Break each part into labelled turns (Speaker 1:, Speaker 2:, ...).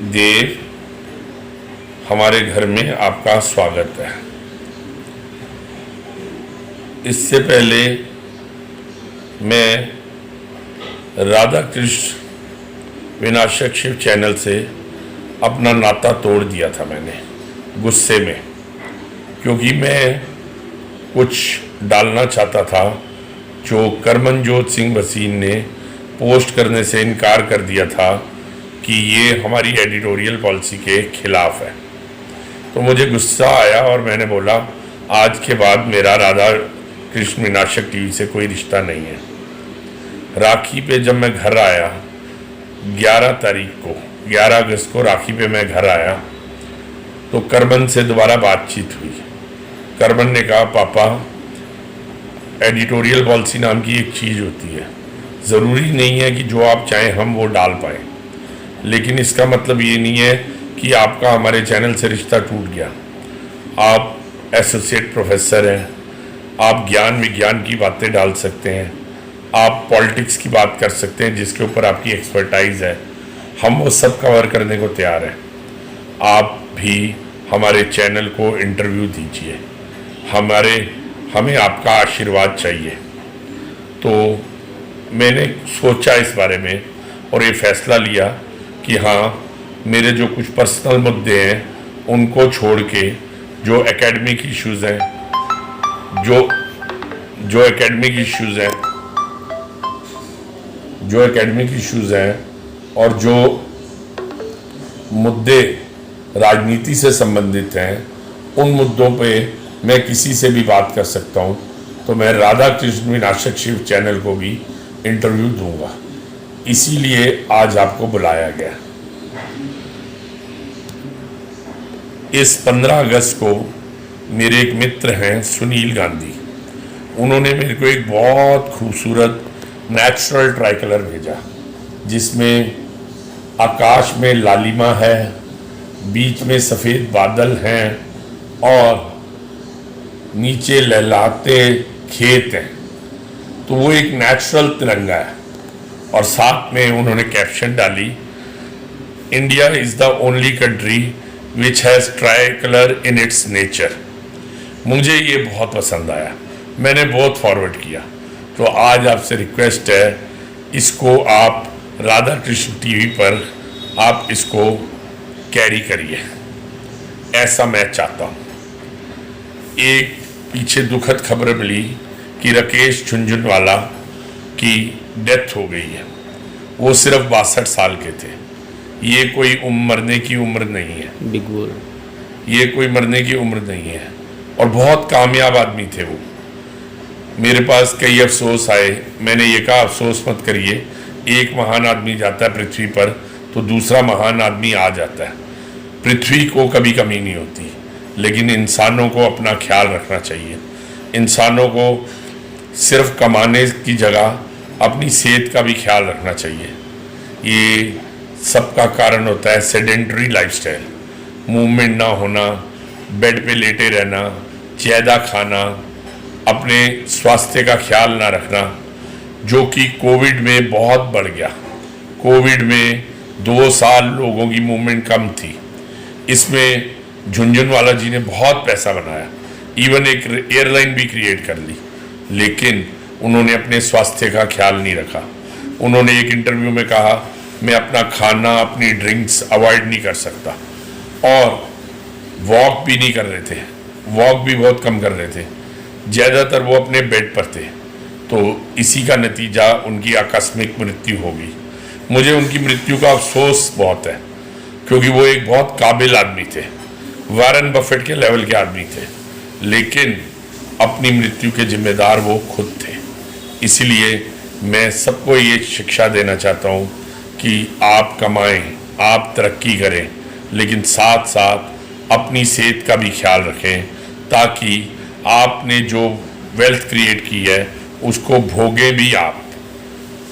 Speaker 1: देव, हमारे घर में आपका स्वागत है। इससे पहले मैं राधा कृष्ण विनाशक शिव चैनल से अपना नाता तोड़ दिया था मैंने गुस्से में, क्योंकि मैं कुछ डालना चाहता था जो करमनजोत सिंह भसीन ने पोस्ट करने से इनकार कर दिया था कि ये हमारी एडिटोरियल पॉलिसी के खिलाफ है। तो मुझे गुस्सा आया और मैंने बोला आज के बाद मेरा राधा कृष्ण विनाशक टीवी से कोई रिश्ता नहीं है। राखी पे जब मैं घर आया 11 अगस्त को राखी पे मैं घर आया तो करमन से दोबारा बातचीत हुई। करमन ने कहा पापा, एडिटोरियल पॉलिसी नाम की एक चीज़ होती है, ज़रूरी नहीं है कि जो आप चाहें हम वो डाल पाएँ, लेकिन इसका मतलब ये नहीं है कि आपका हमारे चैनल से रिश्ता टूट गया। आप एसोसिएट प्रोफेसर हैं, आप ज्ञान विज्ञान की बातें डाल सकते हैं, आप पॉलिटिक्स की बात कर सकते हैं जिसके ऊपर आपकी एक्सपर्टाइज है, हम वो सब कवर करने को तैयार हैं। आप भी हमारे चैनल को इंटरव्यू दीजिए, हमें आपका आशीर्वाद चाहिए। तो मैंने सोचा इस बारे में और ये फैसला लिया कि हाँ, मेरे जो कुछ पर्सनल मुद्दे हैं उनको छोड़ के जो एकेडमिक इश्यूज़ हैं जो एकेडमिक इश्यूज़ हैं और जो मुद्दे राजनीति से संबंधित हैं, उन मुद्दों पे मैं किसी से भी बात कर सकता हूँ। तो मैं राधा कृष्ण विनाशक शिव चैनल को भी इंटरव्यू दूंगा, इसीलिए आज आपको बुलाया गया। इस 15 अगस्त को मेरे एक मित्र हैं सुनील गांधी, उन्होंने मेरे को एक बहुत खूबसूरत नेचुरल ट्राई कलर भेजा जिसमें आकाश में लालिमा है, बीच में सफ़ेद बादल हैं और नीचे लहलाते खेत हैं। तो वो एक नेचुरल तिरंगा है और साथ में उन्होंने कैप्शन डाली, India is the only country which has try colour in its nature. मुझे ये बहुत पसंद आया, मैंने बहुत फॉरवर्ड किया। तो आज आपसे रिक्वेस्ट है, इसको आप राधा कृष्ण टीवी पर आप इसको कैरी करिए, ऐसा मैं चाहता हूँ। एक पीछे दुखद खबर मिली कि राकेश झुनझुनवाला की डेथ हो गई है। वो सिर्फ 62 साल के थे। ये कोई मरने की उम्र नहीं है,
Speaker 2: बिग बोल,
Speaker 1: ये कोई मरने की उम्र नहीं है और बहुत कामयाब आदमी थे वो। मेरे पास कई अफसोस आए, मैंने ये कहा अफसोस मत करिए, एक महान आदमी जाता है पृथ्वी पर तो दूसरा महान आदमी आ जाता है। पृथ्वी को कभी कमी नहीं होती, लेकिन इंसानों को अपना ख्याल रखना चाहिए। इंसानों को सिर्फ कमाने की जगह अपनी सेहत का भी ख्याल रखना चाहिए। ये सबका कारण होता है सेडेंटरी लाइफस्टाइल, मूवमेंट ना होना, बेड पे लेटे रहना, ज़्यादा खाना, अपने स्वास्थ्य का ख्याल ना रखना, जो कि कोविड में बहुत बढ़ गया। कोविड में 2 साल लोगों की मूवमेंट कम थी, इसमें झुनझुनवाला जी ने बहुत पैसा बनाया, इवन एक एयरलाइन भी क्रिएट कर ली, लेकिन उन्होंने अपने स्वास्थ्य का ख्याल नहीं रखा। उन्होंने एक इंटरव्यू में कहा मैं अपना खाना, अपनी ड्रिंक्स अवॉइड नहीं कर सकता, और वॉक भी नहीं कर रहे थे, वॉक भी बहुत कम कर रहे थे, ज़्यादातर वो अपने बेड पर थे। तो इसी का नतीजा उनकी आकस्मिक मृत्यु हो गई। मुझे उनकी मृत्यु का अफसोस बहुत है, क्योंकि वो एक बहुत काबिल आदमी थे, वारन बफेट के लेवल के आदमी थे, लेकिन अपनी मृत्यु के जिम्मेदार वो खुद थे। इसीलिए मैं सबको ये शिक्षा देना चाहता हूँ कि आप कमाएं, आप तरक्की करें, लेकिन साथ साथ अपनी सेहत का भी ख्याल रखें, ताकि आपने जो वेल्थ क्रिएट की है उसको भोगे भी आप।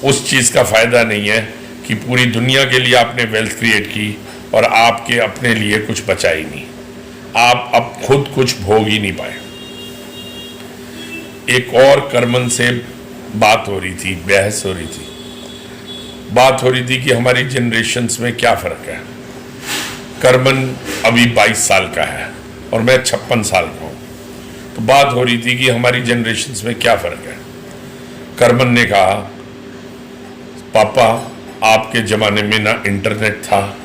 Speaker 1: उस चीज़ का फ़ायदा नहीं है कि पूरी दुनिया के लिए आपने वेल्थ क्रिएट की और आपके अपने लिए कुछ बचा ही नहीं, आप अब खुद कुछ भोग ही नहीं पाए। एक और करमन से बात हो रही थी, बहस हो रही थी, बात हो रही थी कि हमारी जनरेशन्स में क्या फ़र्क है। करमन अभी 22 साल का है और मैं 56 साल का हूँ। तो बात हो रही थी कि हमारी जनरेशन्स में क्या फ़र्क है। करमन ने कहा, पापा आपके ज़माने में ना इंटरनेट था,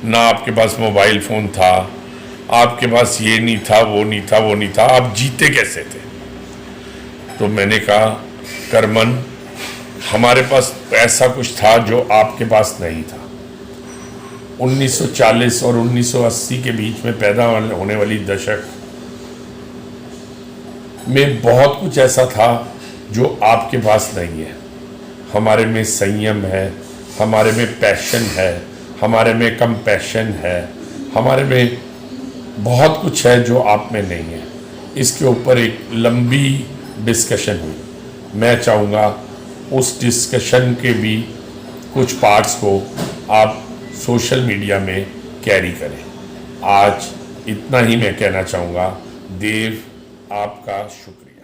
Speaker 1: ना आपके पास मोबाइल फ़ोन था, आपके पास ये नहीं था, वो नहीं था, वो नहीं था, आप जीते कैसे थे? तो मैंने कहा, करमन हमारे पास ऐसा कुछ था जो आपके पास नहीं था। 1940 और 1980 के बीच में पैदा होने वाली दशक में बहुत कुछ ऐसा था जो आपके पास नहीं है। हमारे में संयम है, हमारे में पैशन है, हमारे में कंपैशन है, हमारे में बहुत कुछ है जो आप में नहीं है। इसके ऊपर एक लंबी डिस्कशन हुई। मैं चाहूँगा उस डिस्कशन के भी कुछ पार्ट्स को आप सोशल मीडिया में कैरी करें। आज इतना ही मैं कहना चाहूँगा। देव, आपका शुक्रिया।